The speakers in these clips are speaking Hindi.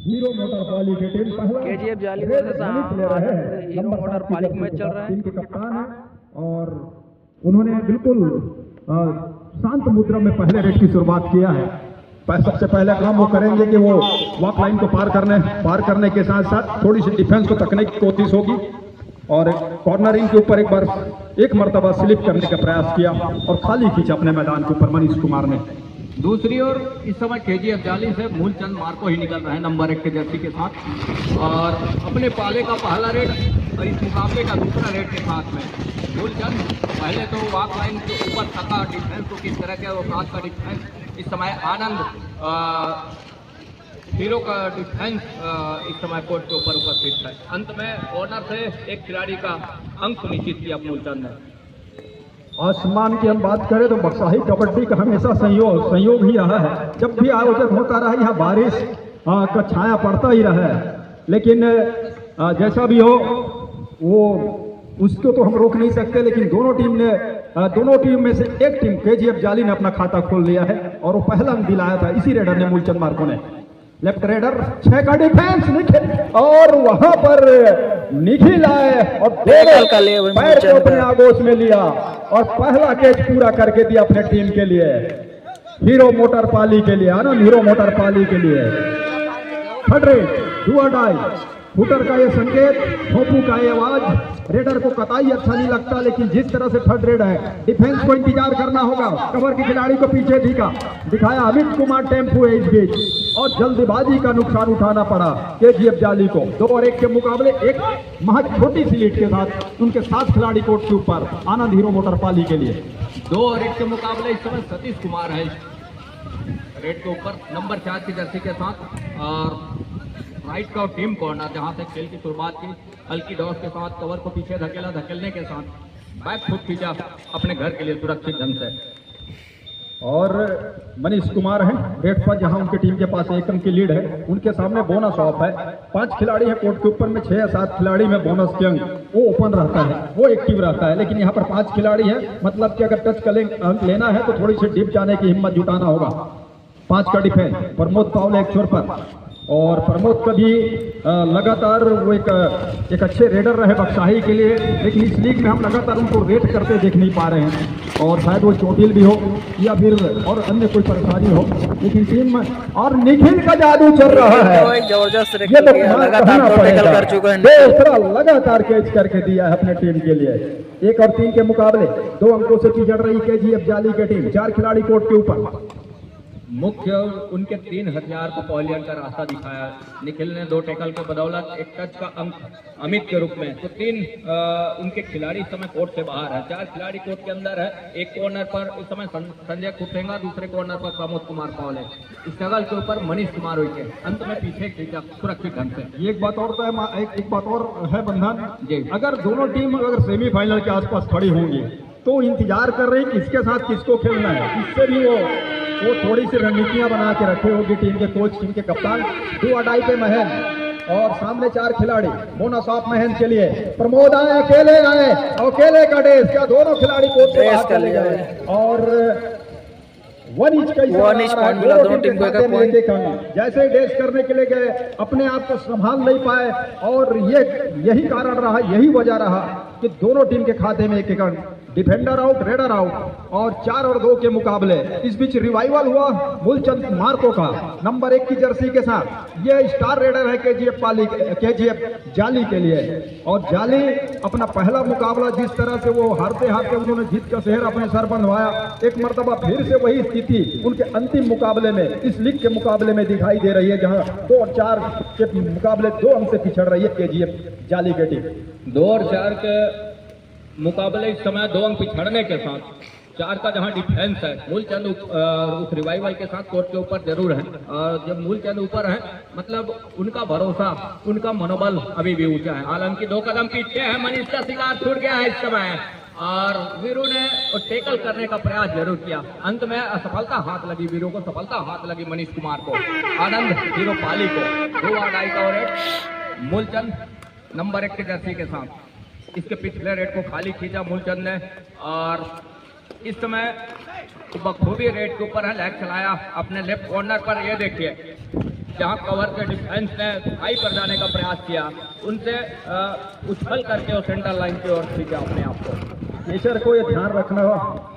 हीरो मोटर पाली की टीम पहला केजीएफ जाली वर्सेस आनंद हीरो मोटर पाली मैच चल रहा है। टीम के कप्तान है और उन्होंने बिल्कुल शांत मुद्रा में पहले रेड की शुरुआत किया है। सबसे पहले काम वो करेंगे कि वो वॉक लाइन को पार करने के साथ साथ थोड़ी सी डिफेंस को तकने की कोशिश होगी और कॉर्नरिंग के ऊपर एक मर्तबा स्लिप करने का प्रयास किया और खाली खींचा अपने मैदान के ऊपर मनीष कुमार ने। दूसरी ओर इस समय केजीएफ जाली से मूलचंद मार्को ही निकल रहे हैं नंबर 1 के जर्सी के साथ और अपने पाले का पहला रेड और इस मुकाबले का दूसरा रेड के साथ में मूलचंद पहले तो वॉक लाइन के ऊपर थका डिफेंस को किस तरह के वो साथ का डिफेंस इस समय आनंद हीरो का डिफेंस इस समय कोर्ट के ऊपर उपस्थित है। अंत में कॉर्नर से एक खिलाड़ी का अंक सुनिश्चित किया मूलचंद ने। आसमान की हम बात करें तो बक्साही कबड्डी का हमेशा संयोग ही रहा है। जब भी आयोजन होता रहा यहाँ बारिश का छाया पड़ता ही रहा है, लेकिन जैसा भी हो वो उसको तो हम रोक नहीं सकते। लेकिन दोनों टीम में से एक टीम केजीएफ जाली ने अपना खाता खोल लिया है और वो पहला अंक दिलाया था इसी रेडर ने, मूलचंद मार्को ने। लेफ्ट रेडर 6 का डिफेंस निखिल और वहां पर निखिल आए और पैर को अपने आगोश में लिया और पहला कैच पूरा करके दिया अपने टीम के लिए, हीरो मोटर पाली के लिए, आनंद हीरो मोटर पाली के लिए। थर्ड रेड डू और डाई, फुटर का ये संकेत, भोपू का ये आवाज रेडर को कतई अच्छा नहीं लगता। लेकिन जिस तरह से थर्ड रेड है डिफेंस को इंतजार करना होगा। कवर के खिलाड़ी को पीछे दिखाया अमित कुमार टेम्पू है इस बीच और जल्दबाजी का नुकसान उठाना पड़ा केजीएफ जाली को। 2 और 1 के मुकाबले एक महज छोटी सी लीड के साथ उनके 7 खिलाड़ी कोर्ट के ऊपर आनंद हीरो मोटर पाली के लिए। 2 और 1 के मुकाबले इस समय सतीश कुमार है रेड के ऊपर नंबर 4 की जर्सी के साथ और राइट का टीम कॉर्नर जहां से खेल की शुरुआत की हल्की डॉस के साथ कवर को पीछे धकेलने के साथ बैक फुट खींचा अपने घर के लिए सुरक्षित ढंग से। और मनीष कुमार हैं रेड पर जहां उनकी टीम के पास 1 अंक की लीड है। उनके सामने बोनस ऑफ है। 5 खिलाड़ी हैं कोर्ट के ऊपर में, 6 या 7 खिलाड़ी में बोनस के अंक वो ओपन रहता है, वो एक्टिव रहता है। लेकिन यहाँ पर 5 खिलाड़ी हैं, मतलब कि अगर टच अंक लेना है तो थोड़ी सी डिप जाने की हिम्मत जुटाना होगा। 5 का डिफेंस प्रमोद पावले एक छोर पर और प्रमोद का भी लगातार वो एक अच्छे रेडर रहे बक्साही के लिए। लेकिन इस लीग में हम लगातार उनको रेट करते देख नहीं पा रहे हैं और शायद वो चोटिल भी हो या फिर और अन्य कोई परेशानी हो। लेकिन टीम में और निखिल का जादू चल रहा है, ये तो दूसरा लगातार कैच करके दिया है अपने टीम के लिए। 1 और 3 के मुकाबले 2 अंकों से पिछड़ रही केजीएफ जाली की टीम। 4 खिलाड़ी कोर्ट के ऊपर। मुख्य उनके 3 हथियार को पॉलियन का रास्ता दिखाया। निखिल ने 2 टैकल के बदौलत एक टच का अंक अमित के रूप में, तो 3 उनके खिलाड़ी इस समय कोर्ट से बाहर है। 4 खिलाड़ी कोर्ट के अंदर है। एक कॉर्नर पर इस समय संजय खुटेंगा, दूसरे कॉर्नर पर प्रमोद कुमार पावले, स्ट्रगल के ऊपर मनीष कुमार हुई के अंत में पीछे खींचा सुरक्षित ढंग से। एक बात और तो है, एक बात और है बंधन जी, अगर दोनों टीम अगर सेमीफाइनल के आसपास खड़ी होंगी तो इंतजार कर रही किसके साथ किसको खेलना है। इससे भी वो थोड़ी सी रणनीतियां बना के रखे होगी टीम के कोच, टीम के कप्तान। 2 अडाई पे महन और सामने 4 खिलाड़ी। बोनस ऑफ महन के लिए प्रमोद आए, अकेले का डेस, क्या दोनों खिलाड़ी कोच से बाहर चले गए और 1 इंच का दोनों टीम को जैसे ही डेस करने के लिए गए अपने आप को संभाल नहीं पाए और यही कारण रहा, यही वजह रहा कि दोनों टीम के खाते में 1 अंक। डिफेंडर आउट, रेडर आउट और 4 और 2 के मुकाबले। इस बीच रिवाइवल हुआ मूलचंद मार्को का नंबर 1 की जर्सी के साथ। ये स्टार रेडर है केजीएफ जाली के लिए और जाली अपना पहला मुकाबला जिस तरह से वो हारते उन्होंने जीत का शहर अपने सर बंधवाया। एक मर्तबा फिर से वही स्थिति उनके अंतिम मुकाबले में, इस लीग के मुकाबले में दिखाई दे रही है, जहां 2 और 4 के मुकाबले 2 अंक से पिछड़ रही है केजीएफ जाली की टीम। 2 और 4 के मुकाबले इस समय 2 अंक पिछड़ने के साथ 4 का जहां डिफेंस है मूलचंद उस रिवाइवल के साथ कोर्ट के ऊपर जरूर है। और जब मूलचंद ऊपर है मतलब उनका भरोसा, उनका मनोबल अभी भी ऊंचा है। हालांकि 2 कदम पीछे है, मनीष का शिकार छूट गया है इस समय और वीरू ने टेकल करने का प्रयास जरूर किया। अंत में असफलता हाथ लगी, वीरू को सफलता हाथ लगी मनीष कुमार को, आनंद हीरो पाली को। 2 अडाई का और मूलचंद नंबर 1 के जर्सी के साथ। इसके पिछले रेड को खाली खींचा मूलचंद ने और इस समय बखूबी रेड के ऊपर है, लेग चलाया अपने लेफ्ट कॉर्नर पर। ये देखिए जहां कवर के डिफेंस ने हाई पर जाने का प्रयास किया, उनसे उछल करके वो सेंटर लाइन की ओर खींचा अपने आप को। केचर को ये ध्यान रखना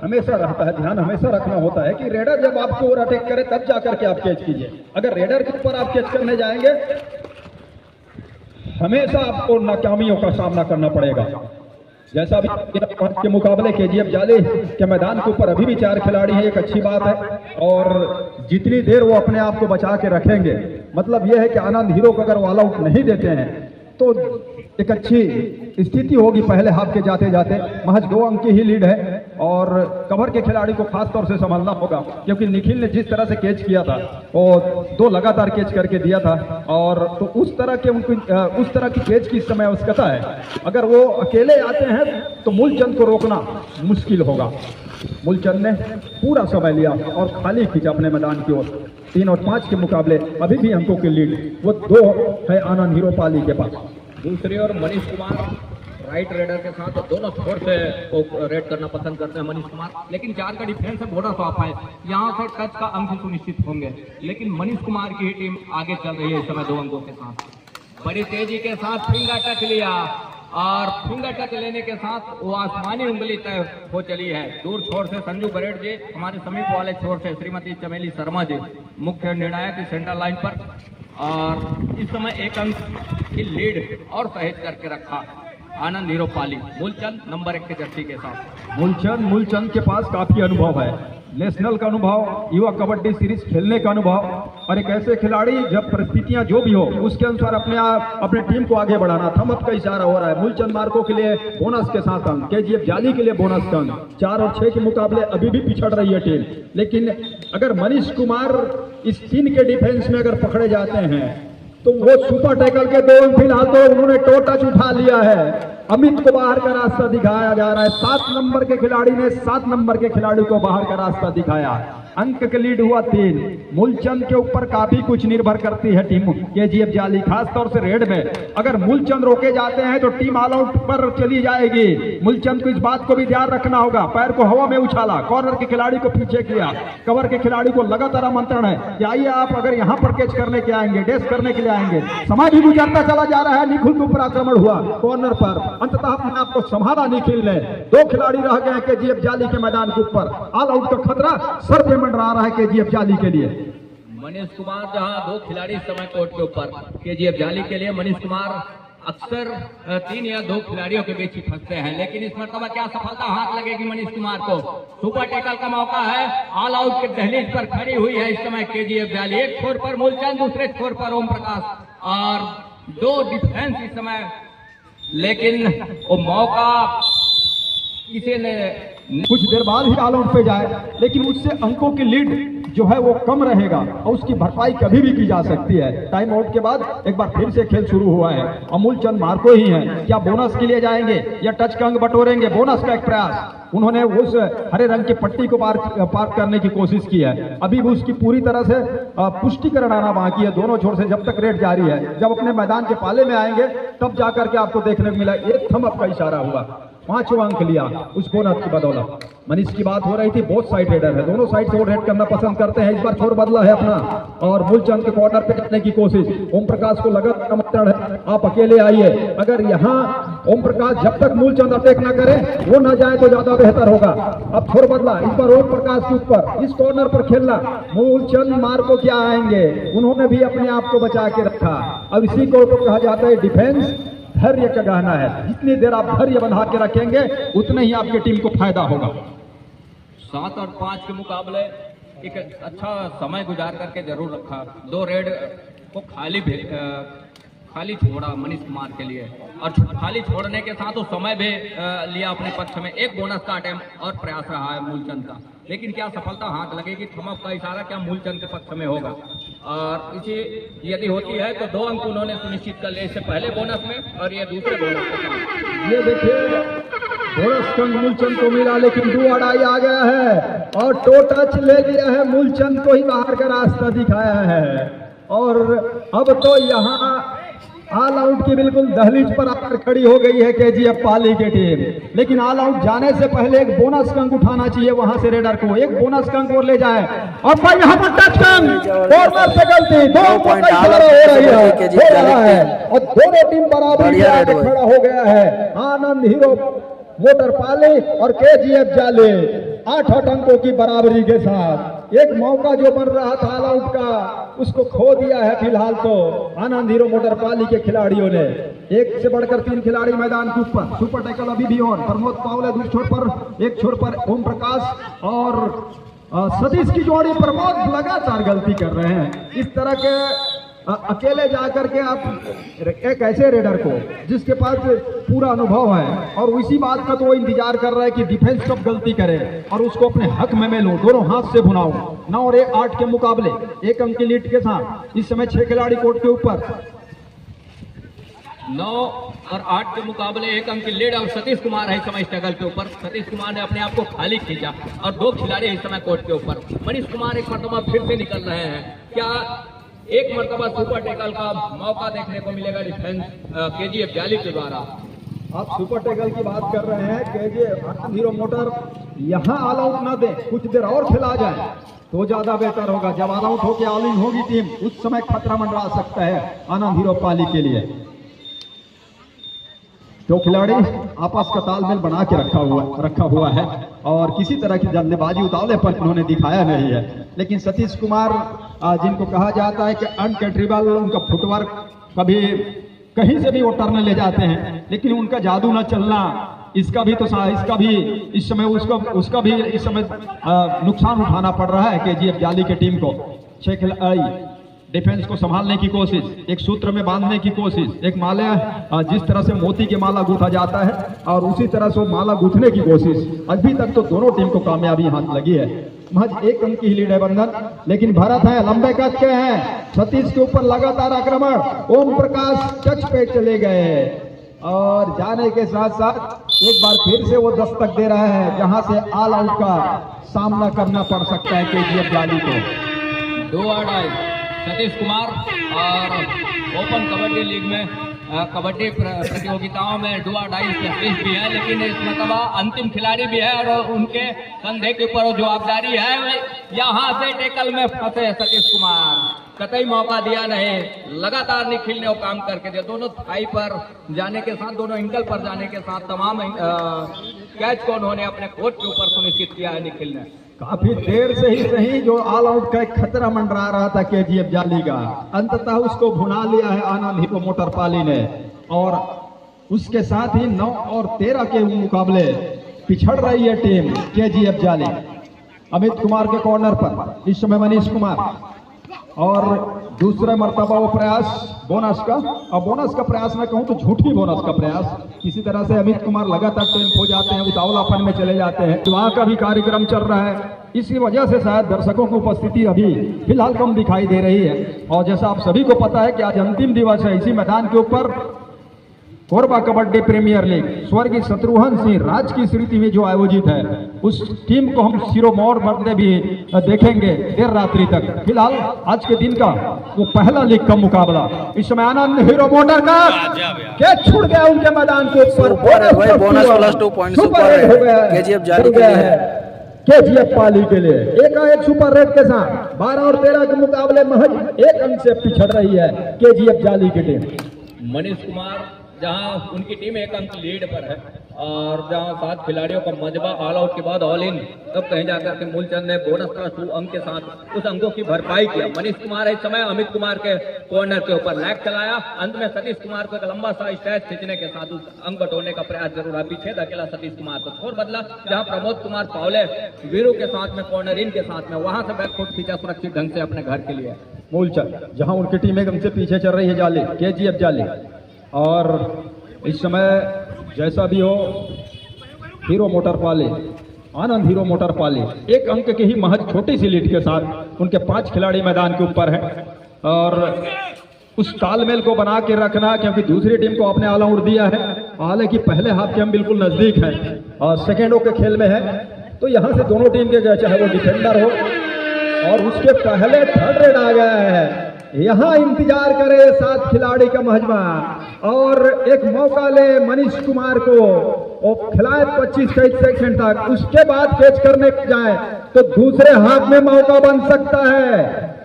हमेशा रहता है, ध्यान हमेशा रखना होता है कि रेडर जब आपको ओवरटेक करे तब जाकर के आप कैच कीजिए। अगर रेडर के ऊपर आप कैच करने जाएंगे हमेशा आपको नाकामियों का सामना करना पड़ेगा। जैसा भी के मुकाबले केजीएफ जाली के मैदान के ऊपर अभी भी 4 खिलाड़ी हैं, एक अच्छी बात है। और जितनी देर वो अपने आप को बचा के रखेंगे, मतलब यह है कि आनंद हीरो को अगर ऑल आउट नहीं देते हैं तो एक अच्छी स्थिति होगी पहले हाफ के जाते जाते। महज 2 अंक की ही लीड है और कवर के खिलाड़ी को खास तौर से संभालना होगा, क्योंकि निखिल ने जिस तरह से कैच किया था वो 2 लगातार कैच करके दिया था और तो उस तरह की कैच की समय आवश्यकता है। अगर वो अकेले आते हैं तो मूलचंद को रोकना मुश्किल होगा। मूलचंद ने पूरा समय लिया और खाली खींचा अपने मैदान की ओर। 3 और 5 के मुकाबले अभी भी अंकों की लीड वो 2 है आनंद हीरो पाली के पास। दूसरी ओर मनीष कुमार राइट रेडर के साथ दोनों छोर से रेड करना पसंद करते हैं मनीष कुमार, लेकिन 4 का डिफेंस है, बॉर्डर टॉप है, यहाँ से टच का अंक सुनिश्चित होंगे। लेकिन मनीष कुमार की ही टीम आगे चल रही है इस समय 2 अंकों के साथ। बड़ी तेजी के साथ फिंगर टच लिया और फिंगर टच लेने के साथ वो आसमानी उंगली तय हो चली है। दूर छोर से संजू बरेड जी, हमारे समीप वाले छोर से श्रीमती चमेली शर्मा जी मुख्य निर्णायक सेंटर लाइन पर, और इस समय 1 अंक की लीड और सहेज करके रखा आनंद हीरो पाली मूलचंद नंबर 1 के जर्सी के साथ। मूलचंद के पास काफी अनुभव है, नेशनल का अनुभव, युवा कबड्डी सीरीज खेलने का अनुभव, और एक ऐसे खिलाड़ी जब परिस्थितियां जो भी हो उसके अनुसार अपने टीम को आगे बढ़ाना। थम अप का इशारा हो रहा है। मूलचंद मार्को के लिए बोनस के साथ अंक, केजीएफ जाली के लिए बोनस का अंक। 4 और 6 के मुकाबले अभी भी पिछड़ रही है टीम, लेकिन अगर मनीष कुमार इस 3 के डिफेंस में अगर पकड़े जाते हैं तो वो सुपर टैकल के 2 अंक फिलहाल तो उन्होंने टो टच उठा लिया है। अमित को बाहर का रास्ता दिखाया जा रहा है। 7 नंबर के खिलाड़ी ने 7 नंबर के खिलाड़ी को बाहर का रास्ता दिखाया। अंक का लीड हुआ 3। मूलचंद के ऊपर काफी कुछ निर्भर करती है टीम केजीएफ जाली, खास तौर से रेड में। अगर मूलचंद रोके जाते हैं तो टीम ऑल आउट पर चली जाएगी। मूलचंद को इस बात को भी ध्यान रखना होगा। पैर को हवा में उछाला, कॉर्नर के खिलाड़ी को पीछे किया, कवर के खिलाड़ी को लगातार आमंत्रण है कि आइए आप अगर यहाँ पर कैच करने के आएंगे, डैश करने के लिए आएंगे। समय भी गुजरता चला जा रहा है। निखिल के ऊपर आक्रमण हुआ कॉर्नर पर, अंततः अपने आप को संभाला निखिल ने। 2 खिलाड़ी रह गए हैं केजीएफ जाली के मैदान के ऊपर। ऑल आउट का खतरा सर पे मंडरा रहा है केजीएफ जाली के लिए। मनीष कुमार जहां 2 खिलाड़ी इस समय कोर्ट के ऊपर केजीएफ जाली के लिए, मनीष कुमार अक्सर 3 या 2 खिलाड़ियों के बीच ही फंसते हैं, लेकिन इस मरतबा क्या सफलता हाथ लगेगी मनीष कुमार को? सुपर टैकल का मौका है। ऑल आउट के दहलीज पर खड़ी हुई है इस समय केजीएफ जाली। एक छोर पर मूलचंद, दूसरे छोर पर ओम प्रकाश और 2 डिफेंस इस समय, लेकिन वो मौका किसी ने कुछ देर बाद ही ऑल आउट पे जाए, लेकिन उससे अंकों की लीड जो है वो कम रहेगा और उसकी भरपाई कभी भी की जा सकती है। टाइम आउट के बाद एक बार फिर से खेल शुरू हुआ है। अमूलचंद मार्को ही हैं, क्या बोनस के लिए जाएंगे या टच का अंक बटोरेंगे? बोनस का एक प्रयास, उन्होंने उस हरे रंग की पट्टी को पार करने की कोशिश की है। अभी भी उसकी पूरी तरह से पुष्टिकरण आना बाकी है दोनों छोर से, जब तक रेड जारी है। जब अपने मैदान के पाले में आएंगे तब जाकर के आपको देखने को मिला एक थम अप का इशारा हुआ। 5वां अंक लिया उस बोनस की बदौलत। मनीष की बात हो रही थी, बहुत साइड रेडर है, दोनों साइड से वो रेड करना पसंद करते हैं। इस बार छोर बदला है अपना और मूलचंद के कॉर्नर पे करने की कोशिश। ओम प्रकाश को लगातार आमंत्रण है, आप अकेले आइए। अगर यहाँ ओम प्रकाश जब तक मूलचंद अटैक ना करे वो ना जाए तो ज्यादा बेहतर होगा। अब छोर बदला, इस बार ओम प्रकाश के ऊपर इस कॉर्नर पर खेलना। मूलचंद मार्को क्या आएंगे, उन्होंने भी अपने आप को बचा के रखा। अब इसी को कहा जाता है डिफेंस धैर्य का गहना है। जितनी देर आप धैर्य बंधा के रखेंगे उतने ही आपकी टीम को फायदा होगा। 7 और 5 के मुकाबले एक अच्छा समय गुजार करके जरूर रखा। 2 रेड को खाली छोड़ा मनीष कुमार के लिए, और खाली छोड़ने के साथ वो समय भी लिया अपने पक्ष में। एक बोनस का अटेम्प्ट और प्रयास रहा है मूलचंद का, लेकिन क्या सफलता हाथ लगेगी? थम अप का इशारा क्या मूलचंद के पक्ष में होगा? और इसी यदि होती है तो 2 अंक उन्होंने सुनिश्चित कर लिए, इससे पहले बोनस में और ये दूसरे बोनस के साथ। ये देखिए बोनस का मूलचंद को मिला, लेकिन 2 अड़ाई आ गया है और टो टच ले लिया है। मूलचंद को ही बाहर का रास्ता दिखाया है और अब तो यहाँ ऑल आउट की बिल्कुल दहलीज पर आकर खड़ी हो गई है केजीएफ पाली की टीम, लेकिन ऑल आउट जाने से पहले एक बोनस का अंक उठाना चाहिए वहां से रेडर को, एक बोनस का अंक और ले जाए। और भाई यहाँ पर टच कॉर्नर से गलती, 2 पॉइंट हो रहा है और दोनों टीम बराबरी में खड़ा हो गया है। आनंद हीरो मोटर पाली और केजीएफ जाली 8 अंकों की बराबरी के साथ। एक मौका जो बन रहा था ऑल आउट का उसको खो दिया है फिलहाल तो आनंद हीरो मोटर पाली के खिलाड़ियों ने। एक से बढ़कर 3 खिलाड़ी मैदान के ऊपर, सुपर टैकल अभी भी ऑन। प्रमोद पावले दूसरे छोर पर, एक छोर पर ओम प्रकाश और सतीश की जोड़ी। प्रमोद लगातार गलती कर रहे हैं। इस तरह के अकेले जाकर के आप एक ऐसे रेडर को जिसके पास पूरा अनुभव है और इसी बात का तो वो इंतजार कर रहा है कि डिफेंस कब गलती करे और उसको अपने हक में मैं लूं, दोनों हाथ से भुनाऊं। 9 और 8 के मुकाबले 1 अंक की लीड के साथ इस समय 6 खिलाड़ी कोर्ट के ऊपर। 9 और 8 के मुकाबले 1 अंक की लीड और सतीश कुमार है इस समय स्ट्रगल के ऊपर। सतीश कुमार ने अपने आप को खाली खींचा और 2 खिलाड़ी इस समय कोर्ट के ऊपर। मनीष कुमार एक मरतबा फिर से निकल रहे हैं, क्या एक मरतबा सुपर टैकल का मौका देखने को मिलेगा डिफेंस केजीएफ जाली के द्वारा? आप सुपर टैकल की बात कर रहे हैं, केजीएफ हीरो मोटर यहाँ ऑल आउट ना दे, कुछ देर और खिला जाए तो ज्यादा बेहतर होगा। जब ऑल आउट होकर ऑल इन होगी टीम उस समय खतरा मंडरा सकता है आनंद हीरो पाली के लिए। 2 खिलाड़ी आपस का तालमेल बना के रखा हुआ है और किसी तरह की जल्दबाजी उतावले पर उन्होंने दिखाया नहीं है। लेकिन सतीश कुमार जिनको कहा जाता है कि अनकंट्रीबल, उनका फुटवर्क कभी कहीं से भी वो टर्न ले जाते हैं, लेकिन उनका जादू न चलना इसका भी इस समय उसका भी इस समय नुकसान उठाना पड़ रहा है केजीएफ जाली की टीम को। 6 खिलाड़ी डिफेंस को संभालने की कोशिश, एक सूत्र में बांधने की कोशिश, एक माला जिस तरह से मोती के माला गूंथा जाता है और उसी तरह से माला गूंथने की कोशिश। अभी तक तो दोनों टीम को कामयाबी हाथ लगी है। महज 1 अंक की लीड है बंधन, लेकिन भरत है लंबे कद के हैं। सतीश के ऊपर लगातार आक्रमण, ओम प्रकाश टच पे चले गए और जाने के साथ साथ एक बार फिर से वो दस्तक दे रहा है जहां से ऑल आउट का सामना करना पड़ सकता है केजीएफ जाली को। 2 आउट सतीश कुमार और ओपन कबड्डी लीग में कबड्डी प्रतियोगिताओं में डू और डाई स्पेशलिस्ट भी है, लेकिन इस मतलब अंतिम खिलाड़ी भी है और उनके कंधे के ऊपर जवाबदारी है। यहाँ से टैकल में फंसे सतीश कुमार, कतई मौका दिया नहीं, लगातार निखिल ने वो काम करके दिया। दोनों थाई पर जाने के साथ, दोनों एंकल पर जाने के साथ तमाम कैच को उन्होंने अपने कोर्ट के ऊपर सुनिश्चित किया है निखिल ने। काफी देर से ही सही जो ऑल आउट का एक खतरा मंडरा रहा था केजीएफ जाली का, अंततः उसको भुना लिया है आनंद हीरो मोटर पाली ने और उसके साथ ही 9 और 13 के मुकाबले पिछड़ रही है टीम केजीएफ जाली। अमित कुमार के कॉर्नर पर इस समय मनीष कुमार और दूसरा मर्तबा वो प्रयास बोनस का, और बोनस का प्रयास मैं कहूं तो झूठी बोनस का प्रयास। किसी तरह से अमित कुमार लगातार टेम्प हो जाते हैं, उतावलापन में चले जाते हैं। वहां का भी कार्यक्रम चल रहा है, इसी वजह से शायद दर्शकों की उपस्थिति अभी फिलहाल कम दिखाई दे रही है। और जैसा आप सभी को पता है कि आज अंतिम दिवस है, इसी मैदान के ऊपर कोरबा कबड्डी प्रीमियर लीग स्वर्गीय शत्रुघ्न सिंह राज की स्मृति में जो आयोजित है, उस टीम को हम शिरोमोर बनते भी देखेंगे देर रात्रि तक। फिलहाल आज के दिन का वो पहला लीग का मुकाबला, इस समय आनंद हीरो मोटर का कैच छूट गया उनके मैदान के ऊपर, bonus plus 2 point super KGF जाली के लिए, केजीएफ पाली के लिए। एक सुपर रेड के साथ 12 और 13 के मुकाबले महज 1 अंक से पिछड़ रही है केजीएफ जाली की टीम। मनीष कुमार जहां उनकी टीम 1 अंक लीड पर है और जहां 7 खिलाड़ियों का मजबा ऑल आउट के बाद ऑल इन, तब कहीं जाकर के मूलचंद ने बोनस प्लस 2 अंक के साथ उस अंकों की भरपाई किया। मनीष कुमार इस समय अमित कुमार के कॉर्नर के ऊपर लैग चलाया, अंत में सतीश कुमार को एक लंबा सा स्टैच खींचने के साथ उस अंक बटोरने का प्रयास जरूर है। पीछे धकेला सतीश कुमार को, छोर बदला जहां प्रमोद कुमार पावले वीरू के साथ में कॉर्नर इन के साथ में, वहां से बैक फुट खींचा सुरक्षित ढंग से अपने घर के लिए। मूलचंद जहां उनकी टीम एकदम से पीछे चल रही है जाली केजीएफ जाली, और इस समय जैसा भी हो हीरो मोटर पाली, आनंद हीरो मोटर पाली 1 अंक के ही महज छोटी सी लीड के साथ उनके 5 खिलाड़ी मैदान के ऊपर हैं। और उस तालमेल को बना के रखना, क्योंकि दूसरी टीम को अपने ऑल आउट दिया है, हालांकि पहले हाफ के हम बिल्कुल नजदीक हैं और सेकेंडों के खेल में है, तो यहाँ से दोनों टीम के चाहे वो डिफेंडर हो और उसके पहले 3rd रेड आ गया है यहाँ इंतजार करे 7 खिलाड़ी का मजमा और एक मौका ले मनीष कुमार को और खिलाए 25-23 सेकंड तक, उसके बाद कैच करने जाए तो दूसरे हाथ में मौका बन सकता है।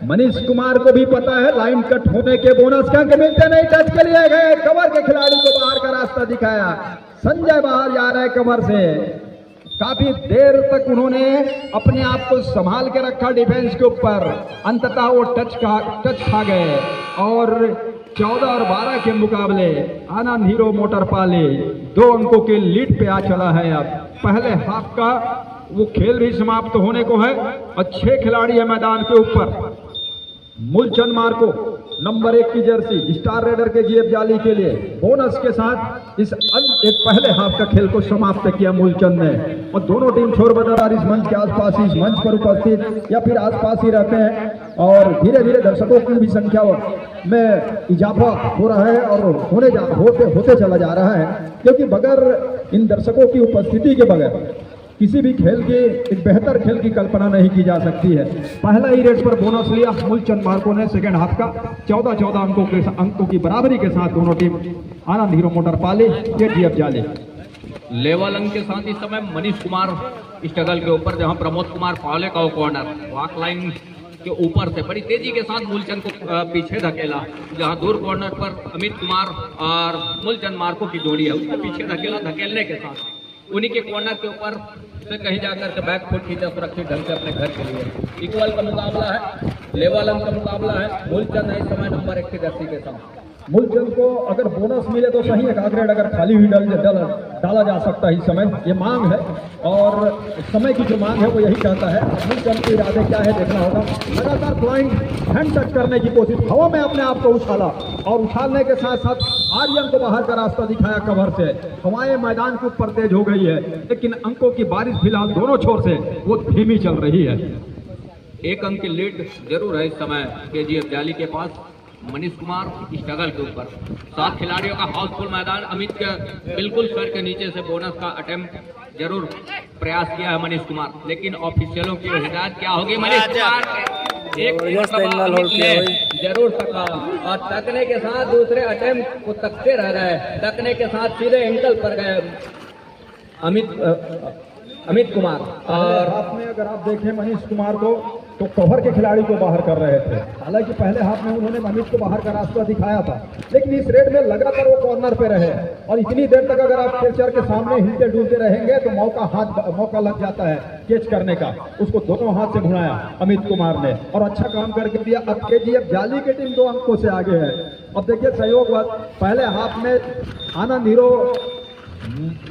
मनीष कुमार को भी पता है लाइन कट होने के बोनस का अंक मिलते नहीं, टच के लिए गए, कवर के खिलाड़ी को बाहर का रास्ता दिखाया। संजय बाहर जा रहे कवर से, काफी देर तक उन्होंने अपने आप को संभाल के रखा डिफेंस के ऊपर, अंततः वो टच खा गए और 14 और 12 के मुकाबले आनंद हीरो मोटर पाली 2 अंकों के लीड पे आ चला है। अब पहले हाफ का वो खेल भी समाप्त होने को है और 6 खिलाड़ी है मैदान के ऊपर। मूलचंद मार्को नंबर 1 की जर्सी स्टार रेडर के जीएफ जाली के लिए बोनस के साथ इस एक पहले हाफ का खेल को समाप्त किया मूलचंद ने। और दोनों टीम छोर बदर इस मंच के आसपास, इस मंच पर उपस्थित या फिर आसपास ही रहते हैं और धीरे धीरे दर्शकों की भी संख्या में इजाफा हो रहा है और होते चला जा रहा है, क्योंकि बगैर इन दर्शकों की उपस्थिति के बगैर किसी भी खेल के एक बेहतर खेल की कल्पना नहीं की जा सकती है। पहला ही रेस पर बोनस लिया मूलचंद मार्को ने सेकंड हाफ का 14-14 अंकों की बराबरी के साथ दोनों टीम आनंद हीरो मोटर पाली के जीएफ जाली। लेवल अंक के साथ इस समय मनीष कुमार स्ट्रगल के ऊपर, जहां प्रमोद कुमार पावले का कॉर्नर वॉक लाइन के ऊपर से बड़ी तेजी के साथ मूलचंद को पीछे धकेला, जहां दूर कॉर्नर पर अमित कुमार और मूलचंद मार्को की जोड़ी है उसको पीछे धकेलने के साथ उन्हीं के कॉर्नर के ऊपर से कहीं जाकर के बैक फुट खींचा सुरक्षित ढंग से अपने घर के लिए। इक्वल का मुकाबला है, लेवल अंक का मुकाबला है। मूलचंद है इस समय नंबर 1 की जर्सी के साथ। मूलचंद को अगर बोनस मिले तो सही है, ग्रेड अगर खाली हुई डाला जा सकता है इस समय, ये मांग है और समय की जो मांग है वो यही कहता है। मूलचंद के इरादे क्या है देखना होगा। लगातार फ्लाइंग हैंड टच करने की कोशिश, हवा में अपने आप को उछाला और उछालने के साथ साथ आर्यन को बाहर का रास्ता दिखाया कवर से। हवाएं मैदान के ऊपर तेज हो गई है, लेकिन अंकों की बारिश फिलहाल दोनों छोर से वो धीमी चल रही है। 1 अंक की लीड जरूर है इस समय केजीएफ जाली के पास मनीष कुमार स्ट्रगल के ऊपर। 7 खिलाड़ियों का हाउसफुल मैदान। अमित के बिल्कुल सर के नीचे से बोनस का अटेम्प्ट जरूर प्रयास किया है मनीष कुमार, लेकिन ऑफिशियलों की हिदायत क्या होगी? मनीष कुमार एक जरूर तका और तकने के साथ दूसरे अटेम्प्ट को तकते रह गए, तकने के साथ सीधे एंकल पर गए अमित कुमार। और हाफ में अगर आप देखें मनीष कुमार को तो कवर के खिलाड़ी को बाहर कर रहे थे। हालांकि पहले हाफ में उन्होंने मनीष को बाहर का रास्ता दिखाया था, लेकिन इस रेड में लगातार वो कॉर्नर पे रहे और इतनी देर तक अगर आप कैचर के सामने हिलते डुलते रहेंगे तो मौका लग जाता है कैच करने का। उसको दोनों हाथ से घुमाया अमित कुमार ने और अच्छा काम करके दिया। अब केजीएफ जाली की टीम 2 अंकों से आगे है। अब देखिए सहयोग बात, पहले हाफ में आनंद हीरो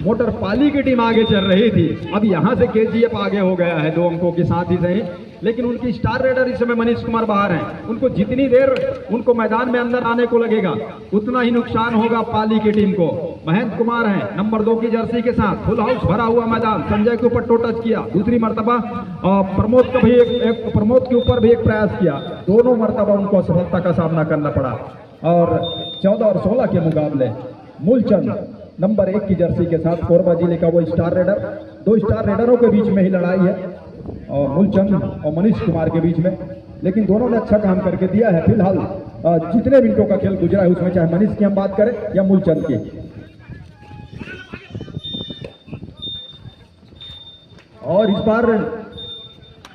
मोटर पाली की टीम आगे चल रही थी, अब यहां से केजीएफ आगे हो गया है 2 अंकों के साथ ही सही, लेकिन उनकी स्टार रेडर इस समय मनीष कुमार बाहर हैं। उनको जितनी देर उनको मैदान में अंदर आने को लगेगा उतना ही नुकसान होगा पाली की टीम को। महेंद्र कुमार हैं नंबर 2 की जर्सी के साथ, फुल हाउस भरा हुआ मैदान। संजय के ऊपर टो टच किया दूसरी मर्तबा, प्रमोद का भी प्रमोद के ऊपर भी एक प्रयास किया, दोनों मर्तबा उनको असफलता का सामना करना पड़ा। और 14 और 16 के मुकाबले मूलचंद नंबर 1 की जर्सी के साथ कोरबा जिले का वो स्टार रेडर, 2 स्टार रेडरों के बीच में ही लड़ाई है और मूलचंद और मनीष कुमार के बीच में, लेकिन दोनों ने अच्छा काम करके दिया है। फिलहाल जितने मिनटों का खेल गुजरा है उसमें चाहे मनीष की हम बात करें या मूलचंद की, और इस बार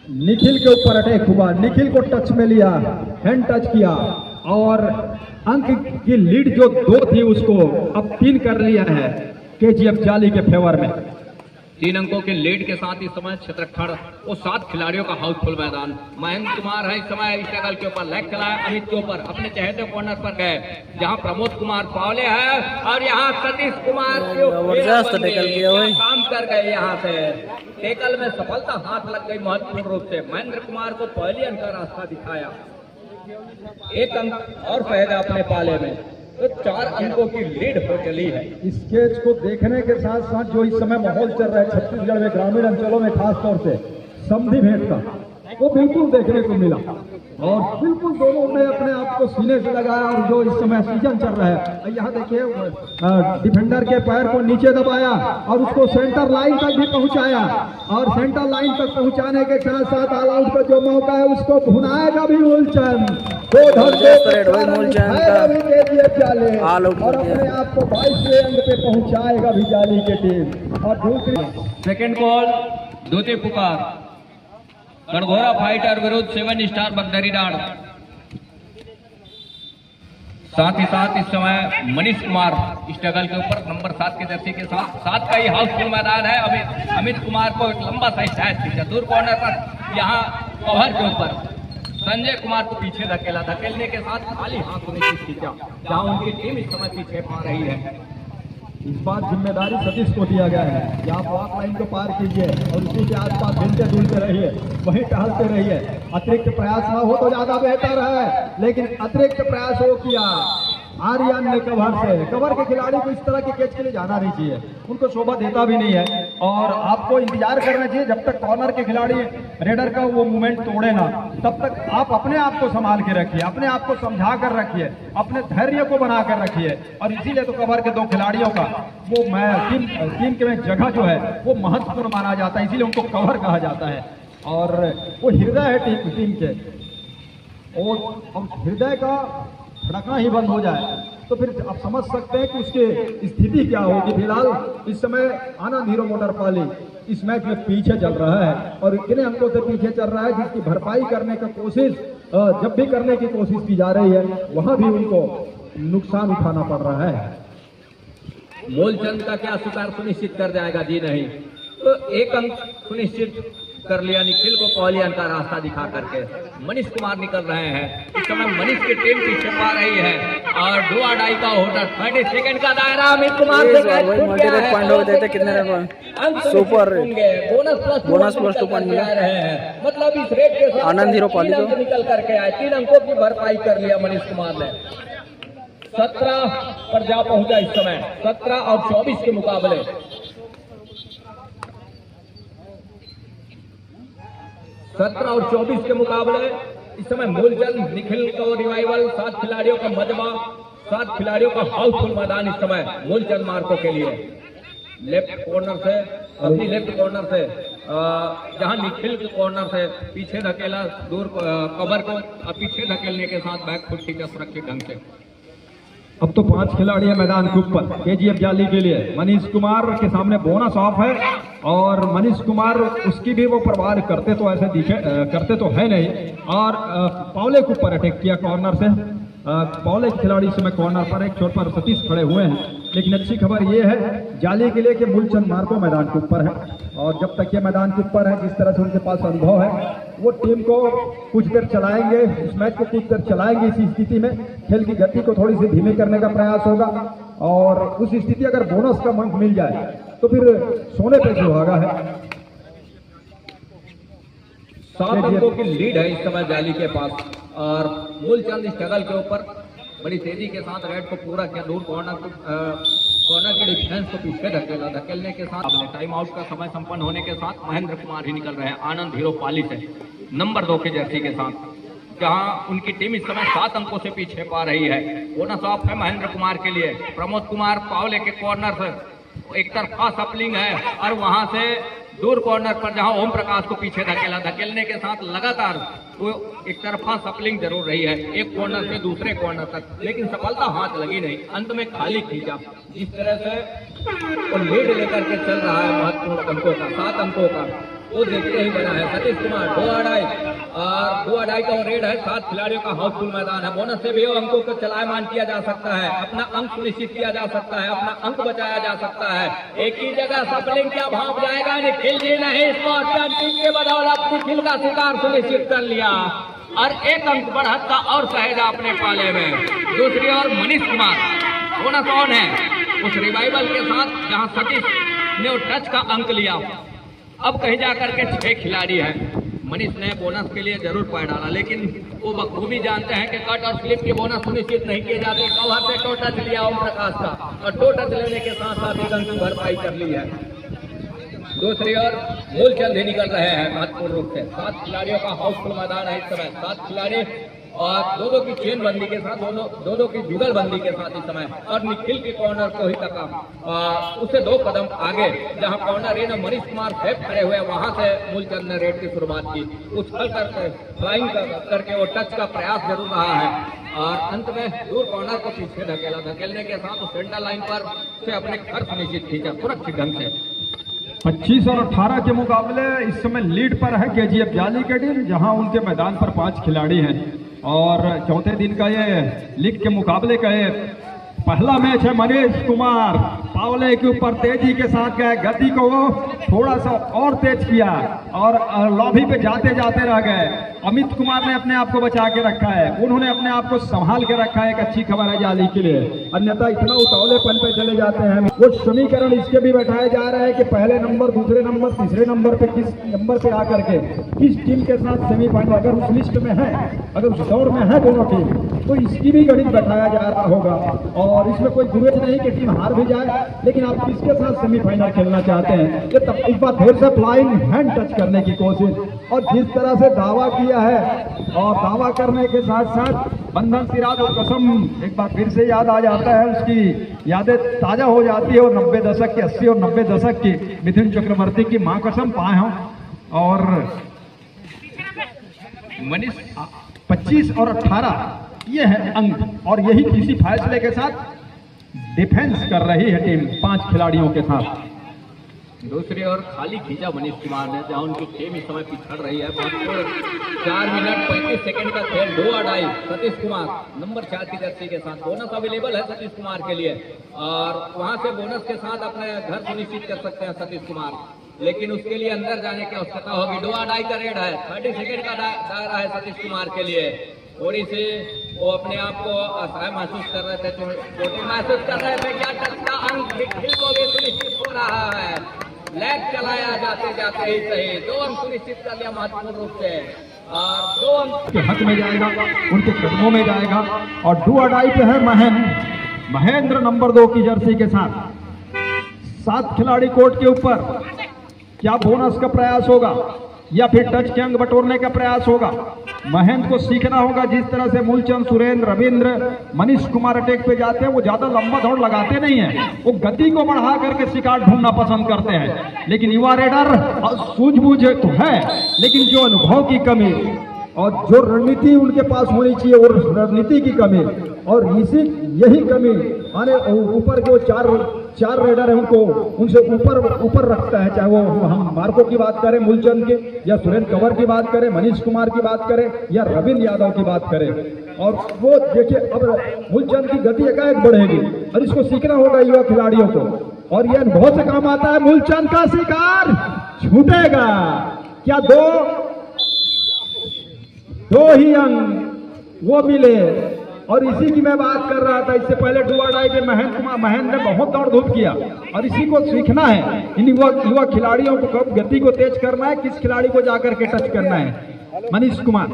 निखिल के ऊपर अटैक हुआ, निखिल को टच में लिया, हैंड टच किया और अंक की लीड जो 2 थी उसको अब 3 कर लिया है केजीएफ जाली के फेवर में। 3 अंकों के लीड के साथ इस समय क्षेत्रक्षण वो 7 खिलाड़ियों का हाउसफुल मैदान। महेंद्र कुमार है इस समय स्ट्रगल के ऊपर, लेग चलाया अमित के ऊपर, अपने चहेते कॉर्नर पर गए जहां प्रमोद कुमार पावले है और यहाँ सतीश कुमार काम कर गए। यहाँ से टेकल में सफलता हाथ लग गई महत्वपूर्ण रूप से। महेंद्र कुमार को पहले अंक का रास्ता दिखाया, 1 अंक और पहले अपने पाले में, तो 4 अंकों की लीड हो चली है। इस कैच को देखने के साथ साथ जो इस समय माहौल चल रहा है छत्तीसगढ़ में ग्रामीण अंचलों में खास तौर से समधी भेंट का, वो बिल्कुल देखने को मिला। और बिल्कुल दोनों ने अपने आप को सीने से लगाया और जो इस समय सीजन चल रहा है, यहाँ देखिए डिफेंडर के पैर को नीचे दबाया और उसको सेंटर लाइन तक भी पहुंचाया और सेंटर लाइन तक पहुंचाने के साथ साथ ऑल आउट का जो मौका है उसको भुनाएगा भी मूलचंद। और अपने आप को 22वें अंक पे पहुंचाएगा भी जाली की टीम। और दूसरी सेकंड बॉल द्वितीय पुकार गणगोरा फाइटर विरुद्ध 7 स्टार बगदरी डाड़। साथ ही साथ इस समय मनीष कुमार स्ट्रगल के ऊपर नंबर 7 के जर्सी के साथ 7 का ही हाउसफुल मैदान है। अभी अमित कुमार को एक लंबा सा शायद खींचा दूर कॉर्नर पर, यहाँ कवर के ऊपर संजय कुमार को पीछे धकेला, धकेलने के साथ खाली हाथ होने की खींचा, जहाँ उनकी टीम इस समय पीछे पा रही है। इस बार जिम्मेदारी सतीश को दिया गया है कि आप वॉक लाइन को पार कीजिए और उसी के आसपास घूमते डूलते रहिए, वहीं टहलते रहिए। अतिरिक्त प्रयास ना हो तो ज्यादा बेहतर है, लेकिन अतिरिक्त प्रयास हो किया आर्यन ने कवर से। कवर के खिलाड़ी को इस तरह के कैच के लिए जाना नहीं चाहिए, उनको शोभा देता भी नहीं है। और आपको इंतजार करना चाहिए जब तक कॉर्नर के खिलाड़ी रेडर का वो मूवमेंट तोड़े ना, तब तक आप अपने आप को संभाल के रखिए, अपने आप को समझा कर रखिए, अपने धैर्य को बना कर रखिए। और इसीलिए तो कवर के 2 खिलाड़ियों का वो टीम के में जगह जो है वो महत्वपूर्ण माना जाता है, इसीलिए उनको कवर कहा जाता है। और वो हृदय है टीम के, और हृदय का धड़कना ही बंद हो जाए तो फिर आप समझ सकते हैं कि उसकी स्थिति क्या होगी। फिलहाल इस समय आनंद हीरो मोटर पाली इस मैच में पीछे चल रहा है और इतने अंकों से पीछे चल रहा है जिसकी भरपाई करने का कोशिश जब भी करने की कोशिश की जा रही है वहां भी उनको नुकसान उठाना पड़ रहा है। मूलचंद का क्या शिकार सुनिश्चित कर जाएगा? जी नहीं, तो 1 अंक सुनिश्चित कर लिया निखिल को पॉलियन का रास्ता दिखा करके। मनीष कुमार निकल रहे हैं, इस समय मनीष की टीम पीछे पा रही है और डू और डाई का होल्डर 30 सेकंड का दायरा अमित कुमार से कितने run super bonus plus 2 point मिला है। मतलब इस रेट के साथ आनंद हीरो पाली को निकल करके आए, 3 अंकों की भरपाई कर लिया मनीष कुमार ने। 17 पर जा पहुंचा इस समय, 17 और 24 के मुकाबले। 17 और 24 के मुकाबले इस समय मूलचंद निखिल को रिवाइवल, 7 खिलाड़ियों का मजबा, 7 खिलाड़ियों का हाउसफुल मैदान इस समय मूलचंद मार्को के लिए। लेफ्ट कॉर्नर से, अपनी लेफ्ट कॉर्नर से जहां निखिल के कॉर्नर से पीछे धकेला दूर कवर को, पीछे धकेलने के साथ बैक फुट खींचा सुरक्षित ढंग से। अब तो 5 खिलाड़ी है मैदान के ऊपर केजीएफ जाली के लिए। मनीष कुमार के सामने बोनस ऑफ है और मनीष कुमार उसकी भी वो परवाह करते तो है नहीं। और पावले के ऊपर अटैक किया कॉर्नर से। पावले के खिलाड़ी इस समय कॉर्नर पर एक छोर पर सतीश खड़े हुए हैं, लेकिन अच्छी खबर ये है जाली के लिए कि मूलचंद मार्को मैदान के ऊपर है। और जब तक ये मैदान के ऊपर है, जिस तरह से उनके पास अनुभव है, वो टीम को कुछ देर चलाएंगे, इस मैच को कुछ देर चलाएंगे। इसी स्थिति में खेल की गति को थोड़ी सी धीमी करने का प्रयास होगा और उस स्थिति अगर बोनस का अंक मिल जाए तो फिर सोने पे सुहागा है। 7 अंकों की लीड है इस समय जाली के पास और मूलचंद स्ट्रगल के ऊपर बड़ी तेजी के साथ रेड को पूरा किया, दूर कॉर्नर के डिफेंस को पीछे धकेला, धकेलने के साथ अपने टाइम आउट का समय संपन्न होने के साथ महेंद्र कुमार ही निकल रहे हैं आनंद हीरो पाली से नंबर 2 के जर्सी के साथ, जहां उनकी टीम इस समय 7 अंकों से पीछे पा रही है। बोनस ऑफ है महेंद्र कुमार के लिए। प्रमोद कुमार पावले के कॉर्नर से एक तरफा सपलिंग है और वहां से दूर कॉर्नर पर जहां ओम प्रकाश को पीछे धकेला, धकेलने के साथ लगातार वो एक तरफा सपलिंग जरूर रही है एक कॉर्नर से दूसरे कॉर्नर तक, लेकिन सफलता हाथ लगी नहीं, अंत में खाली खींचा। इस तरह से वो लीड लेकर के चल रहा है महत्वपूर्ण अंकों का, 7 अंकों का, वो देखते ही बना है। सतीश कुमार 2-2 का रेड है, 7 खिलाड़ियों का हाउसफुल मैदान है। बोनस से भी अंकों को चलायमान किया जा सकता है, अपना अंक सुनिश्चित किया जा सकता है, अपना अंक बचाया जा सकता है। एक ही जगह सपलिंग क्या भाग जाएगा, निखिल जी नहीं, टीम के बदौलत निखिल का शिकार सुनिश्चित कर लिया और 1 अंक बढ़ता और सहेजा अपने पाले में। दूसरी ओर मनीष कुमार बोनस ऑन है उस रिवाइवल के साथ जहां सतीश ने टच का अंक लिया। अब कहीं जाकर के 6 खिलाड़ी हैं। मनीष ने बोनस के लिए जरूर पैर डाला, लेकिन वो बखूबी जानते हैं कि कट और स्लिप के बोनस सुनिश्चित नहीं किए जाते। कवर पे टो टच लिया ओम प्रकाश का और टो टच लेने के साथ साथ 1 अंक की भरपाई कर ली है। दूसरी ओर मूलचंद ही निकल रहे हैं महत्वपूर्ण रूप से। 7 खिलाड़ियों का हाउसफुल मैदान है इस समय। 7 खिलाड़ी और दो की चेन बंदी के साथ, दो की जुगल बंदी के साथ इस समय। और निखिल के कॉर्नर को ही तका उससे 2 कदम आगे जहां कॉर्नर इन मनीष कुमार सेफ खड़े हुए, वहां से मूलचंद ने रेड की शुरुआत की। उछल करके फ्लाइंग करके वो टच का प्रयास जरूर रहा है और अंत में दूर कॉर्नर को पीछे धकेलने के साथ सेंटर लाइन पर से अपने घर सुनिश्चित खींचा सुरक्षित ढंग से। 25 और 18 के मुकाबले इस समय लीड पर है केजीएफ जाली की टीम, जहां उनके मैदान पर 5 खिलाड़ी हैं। और चौथे दिन का ये लीग के मुकाबले का ये पहला मैच है। मनीष कुमार पावले के ऊपर तेजी के साथ गए, गति को वो थोड़ा सा और तेज किया और लॉबी पे जाते जाते रह गए। अमित कुमार ने अपने आप को बचा के रखा है, उन्होंने अपने आप को संभाल के रखा है। एक अच्छी खबर है जाली के लिए, अन्यथा इतना उतावलेपन पे चले जाते हैं। वो समीकरण इसके भी बैठाए जा रहे हैं कि पहले नंबर, दूसरे नंबर, तीसरे नंबर पे किस नंबर पे आकर के किस टीम के साथ सेमीफाइनल, अगर उस लिस्ट में है, अगर उस दौर में है दोनों टीम, तो इसकी भी गणित बैठाया जा रहा होगा। और इसमें कोई जरूरत नहीं कि टीम हार भी जाए, लेकिन आप किसके साथ सेमीफाइनल खेलना चाहते हैं। ये तब इस बार फिर से फ्लाइंग हैंड टच करने की कोशिश, और जिस तरह से दावा किया है और दावा करने के साथ साथ बंधन सिराज और कसम एक बार फिर से याद आ जाता है, उसकी यादें ताजा हो जाती है। और 90 दशक की, 80 और 90 दशक की मिथुन चक्रवर्ती की मां कसम पाए हों। और मनीष 25 और 18 ये है अंक, और यही किसी फैसले के साथ डिफेंस कर रही है टीम 5 खिलाड़ियों के साथ। दूसरी ओर खाली खींचा मनीष कुमार ने, जहां उनकी टीम इस समय पिछड़ रही है। 4 मिनट 35 सेकंड का खेल, 2 अड़ाई। सतीश कुमार नंबर 4 की जर्सी के साथ, बोनस अवेलेबल है सतीश कुमार के लिए और वहां से बोनस के साथ अपने घर सुनिश्चित कर सकते हैं सतीश कुमार, लेकिन उसके लिए अंदर जाने की आवश्यकता होगी। 2 अड़ाई का रेड है, 30 सेकंड का दायरा है सतीश कुमार के लिए। थोड़ी सी वो अपने आप को असहाय महसूस कर रहे थे, चोटी महसूस कर रहे थे। क्या टच का अंक निखिल को भी सुनिश्चित हो रहा है। लेग चलाया जाते जाते ही सही, 2 अंक सुनिश्चित कर लिया महत्वपूर्ण रूप से और 2 अंक के हक में जाएगा, उनके कदमों में जाएगा। और 2 अड़ाई पे है महेंद्र नंबर 2 की जर्सी के साथ। 7 खिलाड़ी कोर्ट के ऊपर, क्या बोनस का प्रयास होगा या फिर टच के अंक बटोरने का प्रयास होगा। महेंद्र को सीखना होगा, जिस तरह से मूलचंद, सुरेंद्र, रविंद्र, मनीष कुमार अटैक पे जाते हैं, वो ज्यादा लंबा दौड़ लगाते नहीं है, वो गति को बढ़ा करके शिकार ढूंढना पसंद करते हैं। लेकिन युवा रेडर सूझबूझ तो है, लेकिन जो अनुभव की कमी और जो रणनीति उनके पास होनी चाहिए, वो रणनीति की कमी, और यही कमी आने ऊपर जो चार रेडर है उनको उनसे ऊपर रखता है। चाहे वो हम मार्को की बात करें, मूलचंद की, या सुरेंद्र कंवर की बात करें, मनीष कुमार की बात करें, या रविंद्र यादव की बात करें। और वो देखिए, अब मूलचंद की गति एकाएक बढ़ेगी और इसको सीखना होगा युवा खिलाड़ियों को, और यह अनुभव से काम आता है। मूलचंद का शिकार छूटेगा क्या? 2 ही अंक वो मिले, और इसी की मैं बात कर रहा था। इससे पहले 2 अड़ाई पे महेंद्र ने बहुत दौड़ धूप किया, और इसी को सीखना है। इन युवा खिलाड़ियों को कब गति को तेज करना है, किस खिलाड़ी को जाकर के टच करना है। मनीष कुमार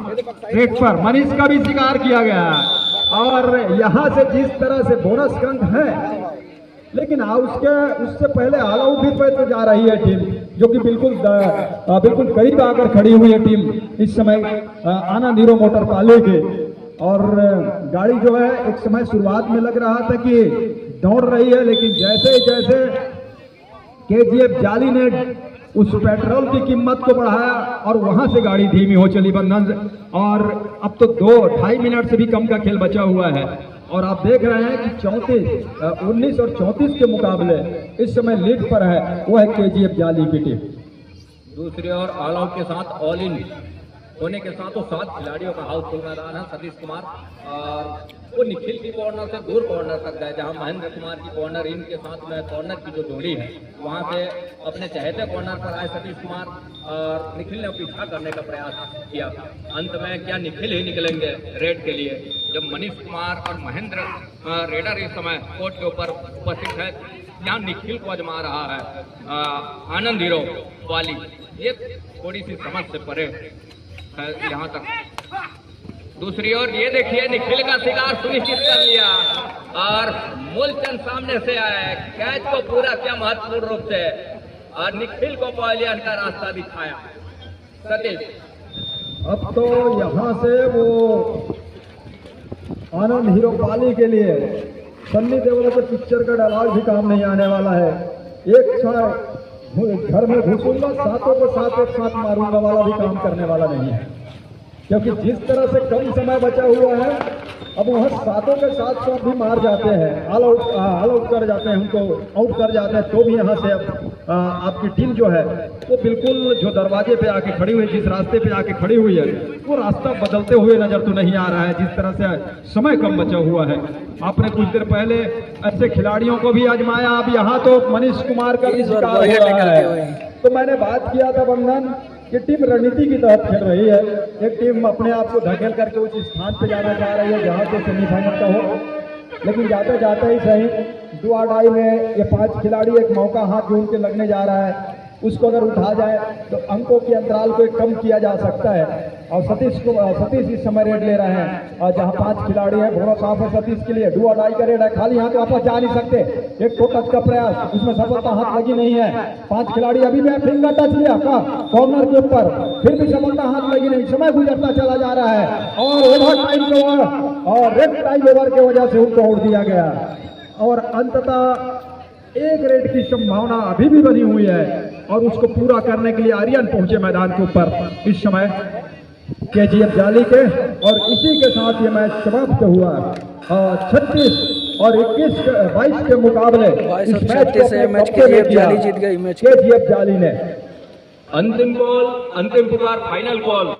रेड पर, मनीष का भी शिकार किया गया, और यहां से जिस तरह से बोनस का अंक है, लेकिन उससे पहले ऑल आउट भी पे जा रही है टीम, जो कि बिल्कुल करीब आकर खड़ी हुई है टीम इस समय आनंद हीरो मोटर पाले के। और गाड़ी जो है, एक समय शुरुआत में लग रहा था कि दौड़ रही है, लेकिन जैसे जैसे केजीएफ जाली ने उस पेट्रोल की कीमत को बढ़ाया और वहां से गाड़ी धीमी हो चली बंधन। और अब तो 2-2.5 मिनट से भी कम का खेल बचा हुआ है, और आप देख रहे हैं कि 19 और 34 के मुकाबले इस समय लीड पर है, वो है केजीएफ जाली की टीम। दूसरी ओर ऑल आउट के साथ ऑल इन होने के साथ 7 खिलाड़ियों का हाउसफुल मैदान है। सतीश कुमार और वो निखिल की कॉर्नर से दूर कॉर्नर तक गए, जहां महेंद्र कुमार की कॉर्नर इन के साथ में कॉर्नर की जो जोड़ी है, वहां से अपने चहेते कॉर्नर पर आए सतीश कुमार, और निखिल ने पीछा करने का प्रयास किया। अंत में क्या निखिल ही निकलेंगे रेड के लिए, जब मनीष कुमार और महेंद्र रेडर इस समय कोर्ट के ऊपर उपस्थित है। यहाँ निखिल को आजमा रहा है आनंद हीरो वाली, ये थोड़ी सी समझ से परे यहाँ तक। दूसरी ओर ये देखिए, निखिल का शिकार सुनिश्चित कर लिया, और मूलचंद सामने से आए, कैच को पूरा किया महत्वपूर्ण रूप से, और निखिल को पॉइलियन का रास्ता दिखाया। सतीश अब तो यहाँ से वो आनंद हीरो पाली के लिए सन्नी देओल के पिक्चर का डायलॉग भी काम नहीं आने वाला है। एक साथ घर में घुसूंगा, सातों को साथ एक साथ मारूंगा वाला भी काम करने वाला नहीं है, क्योंकि जिस तरह से कम समय बचा हुआ है, अब वह सातों के साथ भी मार जाते हैं, ऑल आउट कर जाते हैं, हमको आउट कर जाते हैं, तो भी यहाँ से अब आपकी टीम जो है वो बिल्कुल जो दरवाजे पे आके खड़ी हुई, जिस रास्ते पे आके खड़ी हुई है, वो रास्ता बदलते हुए नजर तो नहीं आ रहा है। जिस तरह से समय कम बचा हुआ है, आपने कुछ देर पहले ऐसे खिलाड़ियों को भी आजमाया, अब यहाँ तो मनीष कुमार का भी शिकार हो रहा है। तो मैंने बात किया था बंधन कि टीम रणनीति की तहत खेल रही है, एक टीम अपने आप को धकेल करके उस स्थान पे जाना चाह रही है जहाँ से सेमीफाइनल का हो, लेकिन जाते जाते ही सही डू और डाई में ये 5 खिलाड़ी एक मौका हाथ जोड़ के लगने जा रहा है, उसको अगर उठा जाए तो अंकों के अंतराल को कम किया जा सकता है। और सतीश इस समय रेड ले रहे हैं, और जहां 5 खिलाड़ी हैं भोरा साफ है सतीश के लिए, डू और डाई का रेड है, खाली हाथ वापस जा नहीं सकते। एक तो टच का प्रयास, उसमें सफलता हाथ लगी नहीं है। 5 खिलाड़ी अभी भी फिंगर टच लिया कॉर्नर के ऊपर, फिर भी सफलता हाथ लगी नहीं, समय गुजरता चला जा रहा है और ओवर टाइम के और रेड टाइम ओवर की वजह से उनको आउट दिया गया। और अंततः एक रेड की संभावना अभी भी बनी हुई है, और उसको पूरा करने के लिए आर्यन पहुंचे मैदान के ऊपर इस समय केजीएफ जाली के, और इसी के साथ ये मैच समाप्त हुआ। 36 और 22 के मुकाबले इस मैच को केजीएफ जाली जीत गई। केजीएफ जाली ने अंतिम बॉल, अंतिम पुकार, फाइनल बॉल।